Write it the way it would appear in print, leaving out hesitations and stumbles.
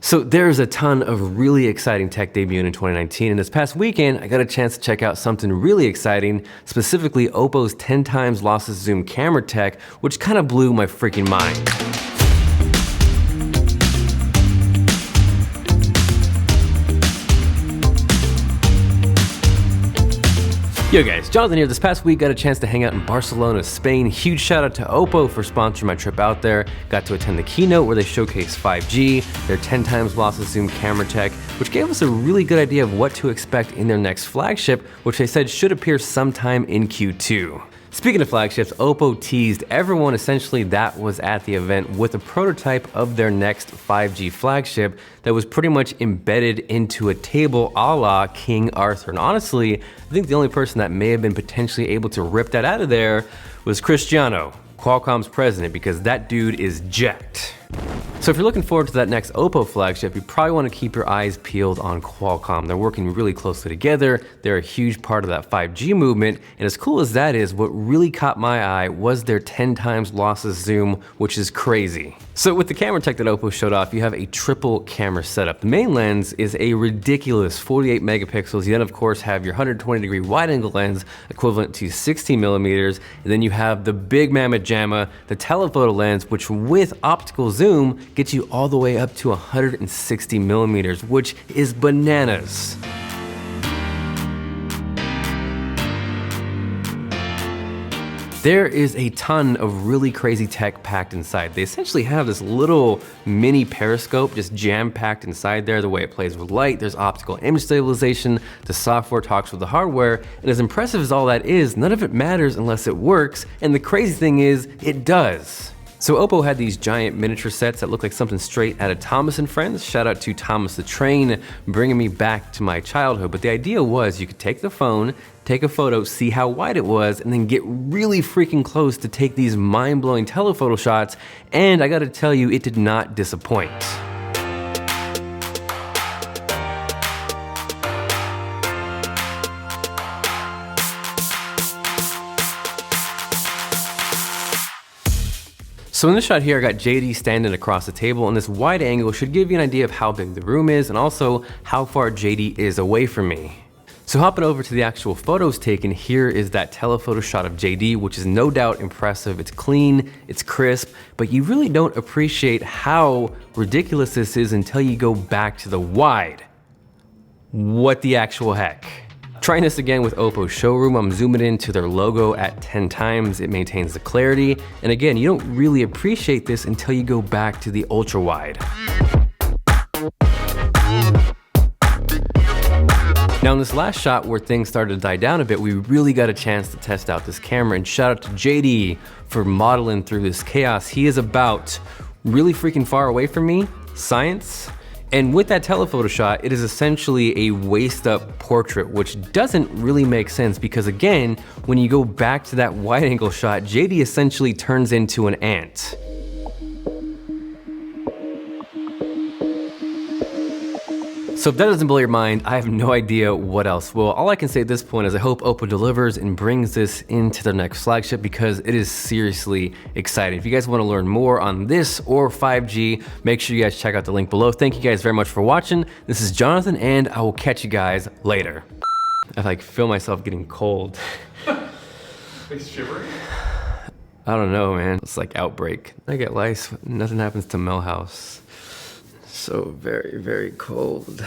So there's a ton of really exciting tech debuting in 2019, and this past weekend, I got a chance to check out something really exciting, specifically Oppo's 10 times lossless zoom camera tech, which kind of blew my freaking mind. Yo guys, Jonathan here. This past week got a chance to hang out in Barcelona, Spain. Huge shout out to Oppo for sponsoring my trip out there. Got to attend the keynote where they showcased 5G, their 10 times lossless zoom camera tech, which gave us a really good idea of what to expect in their next flagship, which they said should appear sometime in Q2. Speaking of flagships, Oppo teased everyone essentially that was at the event with a prototype of their next 5G flagship that was pretty much embedded into a table a la King Arthur. And honestly, I think the only person that may have been potentially able to rip that out of there was Cristiano, Qualcomm's president, because that dude is jacked. So if you're looking forward to that next Oppo flagship, you probably want to keep your eyes peeled on Qualcomm. They're working really closely together. They're a huge part of that 5G movement. And as cool as that is, what really caught my eye was their 10 times lossless zoom, which is crazy. So with the camera tech that Oppo showed off, you have a triple camera setup. The main lens is a ridiculous 48 megapixels. You then of course have your 120-degree wide angle lens equivalent to 16 millimeters. And then you have the big mammoth jamma, the telephoto lens, which with optical zoom gets you all the way up to 160 millimeters, which is bananas. There is a ton of really crazy tech packed inside. They essentially have this little mini periscope just jam-packed inside there, the way it plays with light. There's optical image stabilization, the software talks with the hardware, and as impressive as all that is, none of it matters unless it works, and the crazy thing is, it does. So Oppo had these giant miniature sets that look like something straight out of Thomas and Friends. Shout out to Thomas the Train, bringing me back to my childhood. But the idea was you could take the phone, take a photo, see how wide it was, and then get really freaking close to take these mind-blowing telephoto shots. And I gotta tell you, it did not disappoint. So in this shot here, I got JD standing across the table, and this wide angle should give you an idea of how big the room is and also how far JD is away from me. So hopping over to the actual photos taken, here is that telephoto shot of JD, which is no doubt impressive. It's clean, it's crisp, but you really don't appreciate how ridiculous this is until you go back to the wide. What the actual heck? Trying this again with Oppo Showroom, I'm zooming into their logo at 10 times. It maintains the clarity. And again, you don't really appreciate this until you go back to the ultra wide. Now in this last shot where things started to die down a bit, we really got a chance to test out this camera, and shout out to JD for modeling through this chaos. He is about really freaking far away from me, science. And with that telephoto shot, it is essentially a waist-up portrait, which doesn't really make sense because again, when you go back to that wide-angle shot, JD essentially turns into an ant. So if that doesn't blow your mind, I have no idea what else will. All I can say at this point is I hope Oppo delivers and brings this into their next flagship because it is seriously exciting. If you guys want to learn more on this or 5G, make sure you guys check out the link below. Thank you guys very much for watching. This is Jonathan, and I will catch you guys later. I feel myself getting cold. Like shivering? I don't know, man. It's like outbreak. I get lice, nothing happens to Millhouse. So very, very cold.